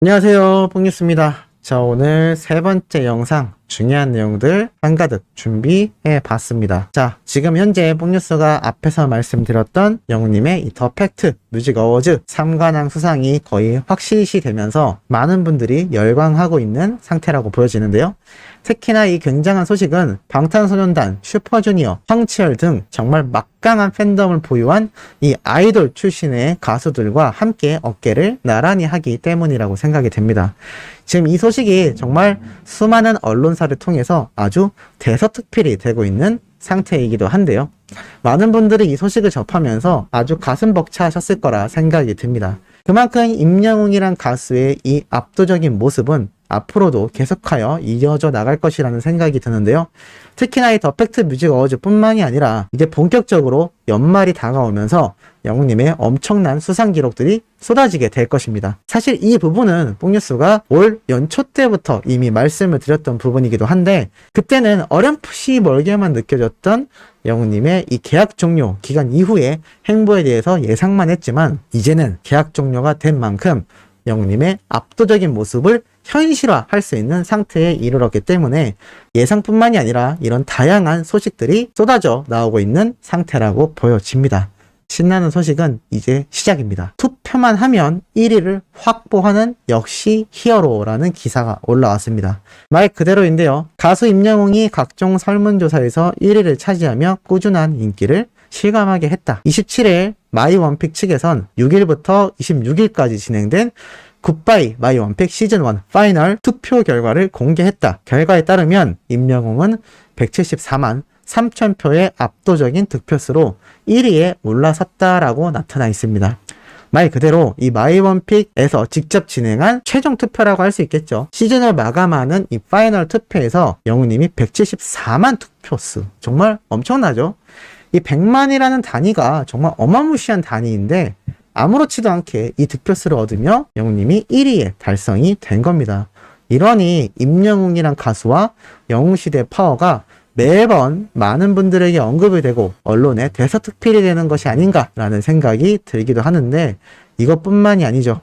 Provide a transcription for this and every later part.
안녕하세요, 뽕뉴스입니다. 자, 오늘 세 번째 영상 중요한 내용들 한가득 준비해 봤습니다. 자, 지금 현재 뽕뉴스가 앞에서 말씀드렸던 영웅님의 이 더 팩트 뮤직 어워즈 3관왕 수상이 거의 확실시 되면서 많은 분들이 열광하고 있는 상태라고 보여지는데요. 특히나 이 굉장한 소식은 방탄소년단, 슈퍼주니어, 황치열 등 정말 막강한 팬덤을 보유한 이 아이돌 출신의 가수들과 함께 어깨를 나란히 하기 때문이라고 생각이 됩니다. 지금 이 소식이 정말 수많은 언론사를 통해서 아주 대서특필이 되고 있는 상태이기도 한데요. 많은 분들이 이 소식을 접하면서 아주 가슴 벅차하셨을 거라 생각이 듭니다. 그만큼 임영웅이란 가수의 이 압도적인 모습은 앞으로도 계속하여 이어져 나갈 것이라는 생각이 드는데요. 특히나 이 더 팩트 뮤직 어워즈 뿐만이 아니라 이제 본격적으로 연말이 다가오면서 영웅님의 엄청난 수상 기록들이 쏟아지게 될 것입니다. 사실 이 부분은 뽕뉴스가 올 연초 때부터 이미 말씀을 드렸던 부분이기도 한데, 그때는 어렴풋이 멀게만 느껴졌던 영웅님의 이 계약 종료 기간 이후의 행보에 대해서 예상만 했지만, 이제는 계약 종료가 된 만큼 영웅님의 압도적인 모습을 현실화할 수 있는 상태에 이르렀기 때문에 예상뿐만이 아니라 이런 다양한 소식들이 쏟아져 나오고 있는 상태라고 보여집니다. 신나는 소식은 이제 시작입니다. 투표만 하면 1위를 확보하는 역시 히어로라는 기사가 올라왔습니다. 말 그대로인데요. 가수 임영웅이 각종 설문조사에서 1위를 차지하며 꾸준한 인기를 실감하게 했다. 27일 마이원픽 측에선 6일부터 26일까지 진행된 굿바이 마이원픽 시즌1 파이널 투표 결과를 공개했다. 결과에 따르면 임영웅은 174만 3,000표의 압도적인 득표수로 1위에 올라섰다라고 나타나 있습니다. 말 그대로 이 마이원픽에서 직접 진행한 최종 투표라고 할 수 있겠죠. 시즌을 마감하는 이 파이널 투표에서 영웅님이 174만 투표수, 정말 엄청나죠. 이 100만이라는 단위가 정말 어마무시한 단위인데 아무렇지도 않게 이 득표수를 얻으며 영웅님이 1위에 달성이 된 겁니다. 이러니 임영웅이란 가수와 영웅시대의 파워가 매번 많은 분들에게 언급이 되고 언론에 대서특필이 되는 것이 아닌가라는 생각이 들기도 하는데, 이것뿐만이 아니죠.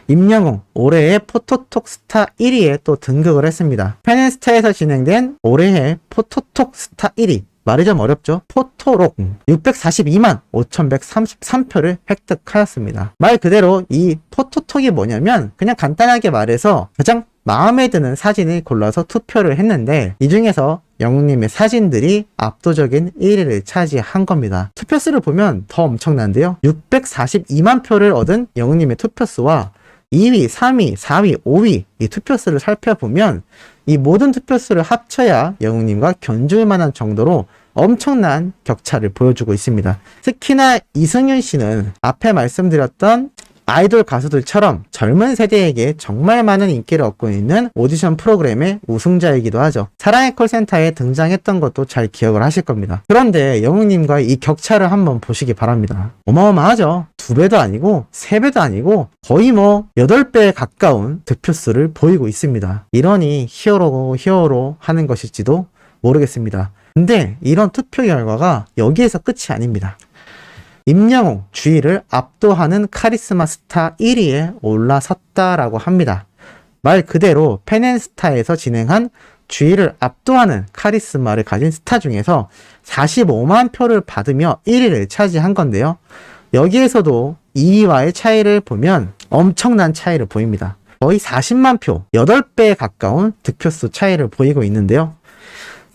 임영웅 올해의 포토톡 스타 1위에 또 등극을 했습니다. 팬앤스타에서 진행된 올해의 포토톡 스타 1위, 말이 좀 어렵죠. 포토록 642만 5133표를 획득하였습니다. 말 그대로 이 포토톡이 뭐냐면 그냥 간단하게 말해서 가장 마음에 드는 사진을 골라서 투표를 했는데, 이 중에서 영웅님의 사진들이 압도적인 1위를 차지한 겁니다. 투표수를 보면 더 엄청난데요. 642만 표를 얻은 영웅님의 투표수와 2위, 3위, 4위, 5위 이 투표수를 살펴보면 이 모든 투표수를 합쳐야 영웅님과 견줄 만한 정도로 엄청난 격차를 보여주고 있습니다. 특히나 이승윤 씨는 앞에 말씀드렸던 아이돌 가수들처럼 젊은 세대에게 정말 많은 인기를 얻고 있는 오디션 프로그램의 우승자이기도 하죠. 사랑의 콜센터에 등장했던 것도 잘 기억을 하실 겁니다. 그런데 영웅님과 이 격차를 한번 보시기 바랍니다. 어마어마하죠. 2배도 아니고 3배도 아니고 거의 8배에 가까운 득표수를 보이고 있습니다. 이러니 히어로 하는 것일지도 모르겠습니다. 근데 이런 투표 결과가 여기에서 끝이 아닙니다. 임영웅 주위를 압도하는 카리스마 스타 1위에 올라섰다라고 합니다. 말 그대로 팬앤스타에서 진행한 주위를 압도하는 카리스마를 가진 스타 중에서 45만 표를 받으며 1위를 차지한 건데요. 여기에서도 2위와의 차이를 보면 엄청난 차이를 보입니다. 거의 40만 표, 8배에 가까운 득표수 차이를 보이고 있는데요.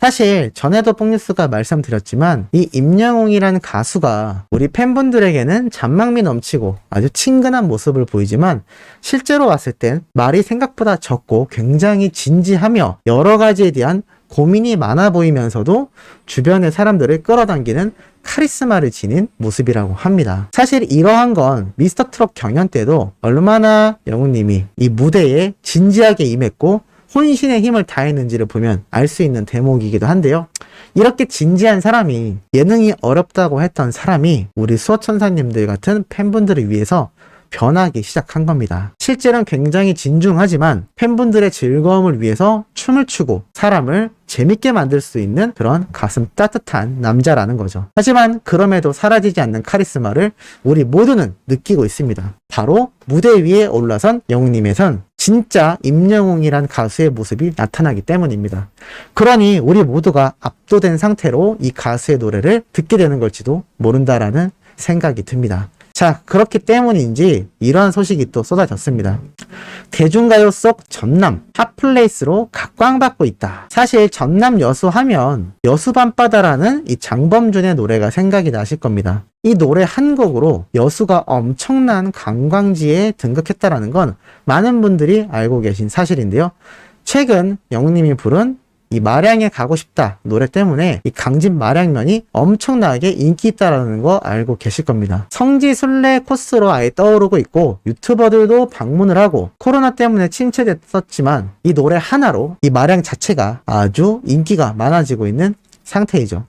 사실 전에도 뽕뉴스가 말씀드렸지만 이 임영웅이라는 가수가 우리 팬분들에게는 잔망미 넘치고 아주 친근한 모습을 보이지만, 실제로 봤을 땐 말이 생각보다 적고 굉장히 진지하며 여러 가지에 대한 고민이 많아 보이면서도 주변의 사람들을 끌어당기는 카리스마를 지닌 모습이라고 합니다. 사실 이러한 건 미스터 트롯 경연 때도 얼마나 영웅님이 이 무대에 진지하게 임했고 혼신의 힘을 다했는지를 보면 알 수 있는 대목이기도 한데요. 이렇게 진지한 사람이, 예능이 어렵다고 했던 사람이 우리 수호천사님들 같은 팬분들을 위해서 변하기 시작한 겁니다. 실제로는 굉장히 진중하지만 팬분들의 즐거움을 위해서 춤을 추고 사람을 재밌게 만들 수 있는 그런 가슴 따뜻한 남자라는 거죠. 하지만 그럼에도 사라지지 않는 카리스마를 우리 모두는 느끼고 있습니다. 바로 무대 위에 올라선 영웅님에선 진짜 임영웅이란 가수의 모습이 나타나기 때문입니다. 그러니 우리 모두가 압도된 상태로 이 가수의 노래를 듣게 되는 걸지도 모른다라는 생각이 듭니다. 자, 그렇기 때문인지 이러한 소식이 또 쏟아졌습니다. 대중가요 속 전남 핫플레이스로 각광받고 있다. 사실 전남 여수 하면 여수밤바다라는 이 장범준의 노래가 생각이 나실 겁니다. 이 노래 한 곡으로 여수가 엄청난 관광지에 등극했다라는 건 많은 분들이 알고 계신 사실인데요. 최근 영웅님이 부른 이 마량에 가고 싶다 노래 때문에 이 강진 마량면이 엄청나게 인기 있다라는 거 알고 계실 겁니다. 성지 순례 코스로 아예 떠오르고 있고 유튜버들도 방문을 하고 코로나 때문에 침체됐었지만 이 노래 하나로 이 마량 자체가 아주 인기가 많아지고 있는 상태이죠.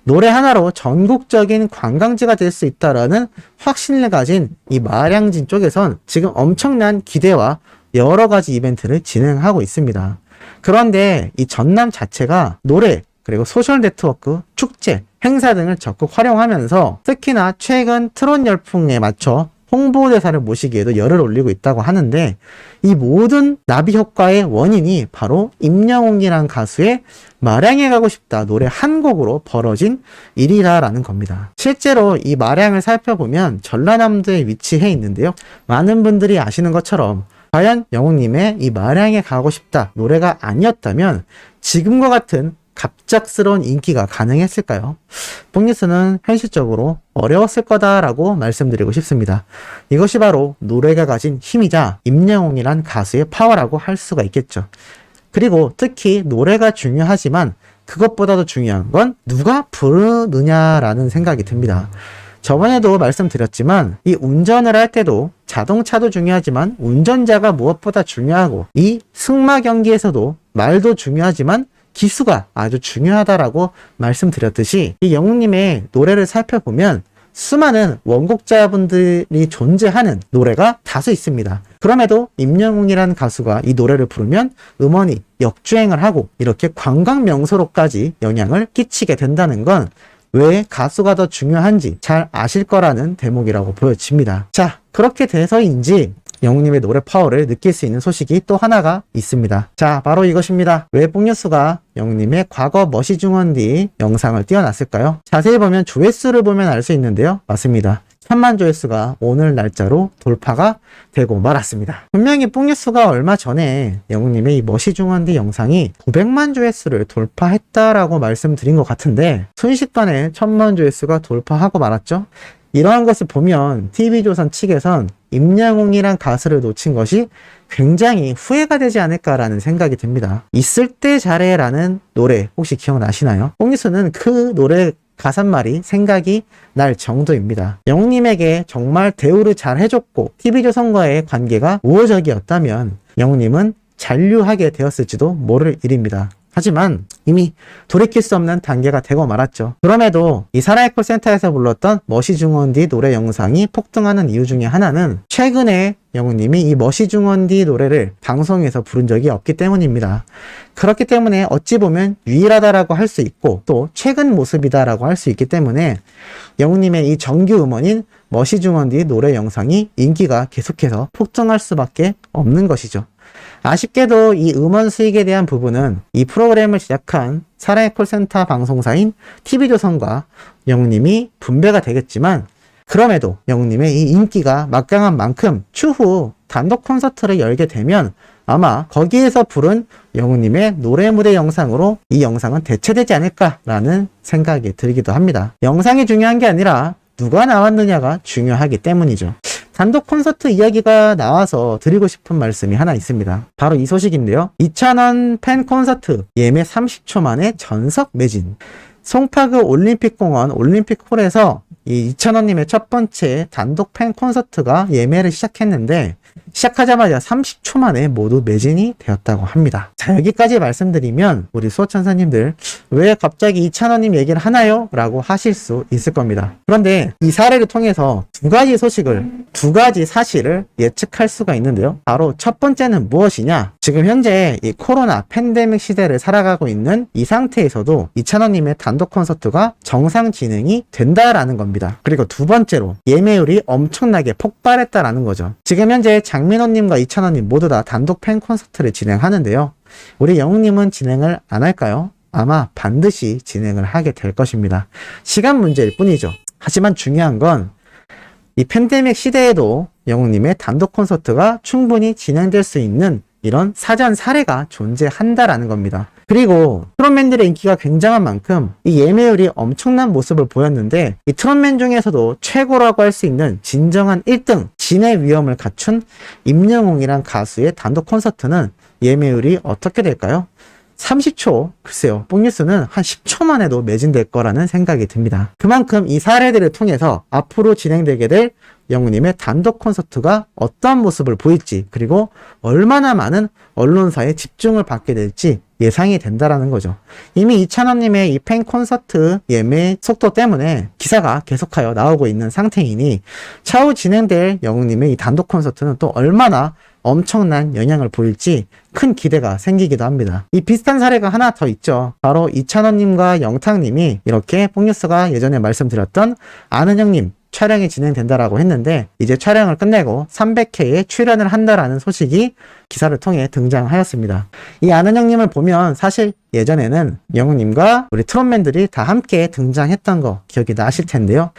노래 하나로 전국적인 관광지가 될 수 있다라는 확신을 가진 이 마량진 쪽에선 지금 엄청난 기대와 여러 가지 이벤트를 진행하고 있습니다. 그런데 이 전남 자체가 노래, 그리고 소셜 네트워크, 축제, 행사 등을 적극 활용하면서 특히나 최근 트롯 열풍에 맞춰 홍보대사를 모시기에도 열을 올리고 있다고 하는데 이 모든 나비 효과의 원인이 바로 임영웅이란 가수의 마량에 가고 싶다 노래 한 곡으로 벌어진 일이라는 겁니다. 실제로 이 마량을 살펴보면 전라남도에 위치해 있는데요. 많은 분들이 아시는 것처럼 과연 영웅님의 이 마량에 가고 싶다 노래가 아니었다면 지금과 같은 갑작스러운 인기가 가능했을까요? 뽕뉴스는 현실적으로 어려웠을 거다라고 말씀드리고 싶습니다. 이것이 바로 노래가 가진 힘이자 임영웅이란 가수의 파워라고 할 수가 있겠죠. 그리고 특히 노래가 중요하지만 그것보다도 중요한 건 누가 부르느냐라는 생각이 듭니다. 저번에도 말씀드렸지만 이 운전을 할 때도 자동차도 중요하지만 운전자가 무엇보다 중요하고 이 승마 경기에서도 말도 중요하지만 기수가 아주 중요하다라고 말씀드렸듯이 이 영웅님의 노래를 살펴보면 수많은 원곡자분들이 존재하는 노래가 다수 있습니다. 그럼에도 임영웅이라는 가수가 이 노래를 부르면 음원이 역주행을 하고 이렇게 관광 명소로까지 영향을 끼치게 된다는 건 왜 가수가 더 중요한지 잘 아실 거라는 대목이라고 보여집니다. 자, 그렇게 돼서인지 영웅님의 노래 파워를 느낄 수 있는 소식이 또 하나가 있습니다. 자, 바로 이것입니다. 왜 뽕뉴스가 영웅님의 과거 머시중원디 영상을 띄워놨을까요? 자세히 보면 조회수를 보면 알 수 있는데요. 맞습니다. 1000만 조회수가 오늘 날짜로 돌파가 되고 말았습니다. 분명히 뽕뉴스가 얼마 전에 영웅님의 이 머시중원디 영상이 900만 조회수를 돌파했다라고 말씀드린 것 같은데 순식간에 1000만 조회수가 돌파하고 말았죠. 이러한 것을 보면 TV조선 측에선 임영웅이란 가수를 놓친 것이 굉장히 후회가 되지 않을까라는 생각이 듭니다. 있을 때 잘해라는 노래 혹시 기억나시나요? 뽕뉴스는 그 노래 가사말이 생각이 날 정도입니다. 영웅님에게 정말 대우를 잘 해줬고 TV조선과의 관계가 우호적이었다면 영웅님은 잔류하게 되었을지도 모를 일입니다. 하지만 이미 돌이킬 수 없는 단계가 되고 말았죠. 그럼에도 이 사랑의 콜센터에서 불렀던 머시중원디 노래 영상이 폭등하는 이유 중에 하나는 최근에 영웅님이 이 머시중원디 노래를 방송에서 부른 적이 없기 때문입니다. 그렇기 때문에 어찌 보면 유일하다라고 할 수 있고 또 최근 모습이다라고 할 수 있기 때문에 영웅님의 이 정규 음원인 머시중원디 노래 영상이 인기가 계속해서 폭등할 수밖에 없는 것이죠. 아쉽게도 이 음원 수익에 대한 부분은 이 프로그램을 제작한 사랑의 콜센터 방송사인 TV조선과 영웅님이 분배가 되겠지만 그럼에도 영웅님의 이 인기가 막강한 만큼 추후 단독 콘서트를 열게 되면 아마 거기에서 부른 영웅님의 노래 무대 영상으로 이 영상은 대체되지 않을까라는 생각이 들기도 합니다. 영상이 중요한 게 아니라 누가 나왔느냐가 중요하기 때문이죠. 단독 콘서트 이야기가 나와서 드리고 싶은 말씀이 하나 있습니다. 바로 이 소식인데요. 2,000원 팬 콘서트 예매 30초 만에 전석 매진. 송파구 올림픽공원 올림픽홀에서 이 2,000원님의 첫 번째 단독 팬 콘서트가 예매를 시작했는데 시작하자마자 30초 만에 모두 매진이 되었다고 합니다. 자, 여기까지 말씀드리면 우리 수호천사님들 왜 갑자기 2,000원님 얘기를 하나요? 라고 하실 수 있을 겁니다. 그런데 이 사례를 통해서 두 가지 사실을 예측할 수가 있는데요. 바로 첫 번째는 무엇이냐? 지금 현재 이 코로나 팬데믹 시대를 살아가고 있는 이 상태에서도 2,000원님의 단독 콘서트가 정상 진행이 된다라는 겁니다. 겁니다. 그리고 두 번째로 예매율이 엄청나게 폭발했다라는 거죠. 지금 현재 장민호님과 이찬원님 모두 다 단독 팬 콘서트를 진행하는데요. 우리 영웅님은 진행을 안 할까요? 아마 반드시 진행을 하게 될 것입니다. 시간 문제일 뿐이죠. 하지만 중요한 건 이 팬데믹 시대에도 영웅님의 단독 콘서트가 충분히 진행될 수 있는 이런 사전 사례가 존재한다라는 겁니다. 그리고 트롯맨들의 인기가 굉장한 만큼 이 예매율이 엄청난 모습을 보였는데 이 트롯맨 중에서도 최고라고 할 수 있는 진정한 1등 진의 위엄을 갖춘 임영웅이란 가수의 단독 콘서트는 예매율이 어떻게 될까요? 30초, 글쎄요, 뽕뉴스는 한 10초만 해도 매진될 거라는 생각이 듭니다. 그만큼 이 사례들을 통해서 앞으로 진행되게 될 영웅님의 단독 콘서트가 어떤 모습을 보일지, 그리고 얼마나 많은 언론사의 집중을 받게 될지 예상이 된다라는 거죠. 이미 이찬원님의 이 팬 콘서트 예매 속도 때문에 기사가 계속하여 나오고 있는 상태이니 차후 진행될 영웅님의 이 단독 콘서트는 또 얼마나 엄청난 영향을 보일지 큰 기대가 생기기도 합니다. 이 비슷한 사례가 하나 더 있죠. 바로 이찬원님과 영탁님이 이렇게 뽕뉴스가 예전에 말씀드렸던 아는 형님 촬영이 진행된다라고 했는데 이제 촬영을 끝내고 300회에 출연을 한다라는 소식이 기사를 통해 등장하였습니다. 이 아는 형님을 보면 사실 예전에는 영웅님과 우리 트롯맨들이 다 함께 등장했던 거 기억이 나실 텐데요.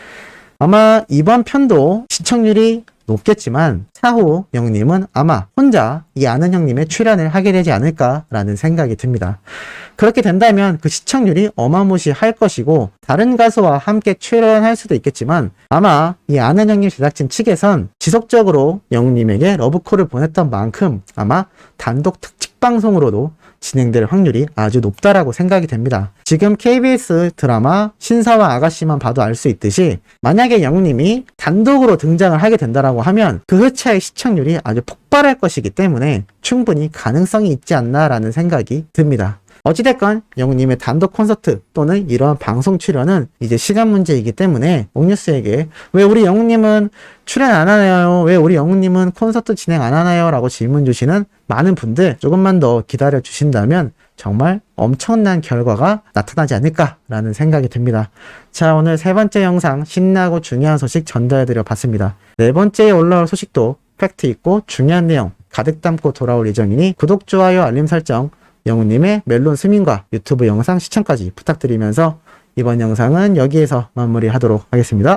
아마 이번 편도 시청률이 높겠지만 차후 영웅님은 아마 혼자 이 아는 형님의 출연을 하게 되지 않을까라는 생각이 듭니다. 그렇게 된다면 그 시청률이 어마무시할 것이고 다른 가수와 함께 출연할 수도 있겠지만 아마 이 아는 형님 제작진 측에선 지속적으로 영웅님에게 러브콜을 보냈던 만큼 아마 단독 특집 방송으로도 진행될 확률이 아주 높다라고 생각이 됩니다. 지금 KBS 드라마 신사와 아가씨만 봐도 알 수 있듯이 만약에 영웅님이 단독으로 등장을 하게 된다라고 하면 그 회차의 시청률이 아주 폭발할 것이기 때문에 충분히 가능성이 있지 않나라는 생각이 듭니다. 어찌됐건 영웅님의 단독 콘서트 또는 이러한 방송 출연은 이제 시간 문제이기 때문에 옥뉴스에게 왜 우리 영웅님은 출연 안 하나요? 왜 우리 영웅님은 콘서트 진행 안 하나요? 라고 질문 주시는 많은 분들 조금만 더 기다려 주신다면 정말 엄청난 결과가 나타나지 않을까라는 생각이 듭니다. 자, 오늘 세 번째 영상 신나고 중요한 소식 전달해드려 봤습니다. 네 번째에 올라올 소식도 팩트 있고 중요한 내용 가득 담고 돌아올 예정이니 구독, 좋아요, 알림 설정 영웅님의 멜론 스밍과 유튜브 영상 시청까지 부탁드리면서 이번 영상은 여기에서 마무리하도록 하겠습니다.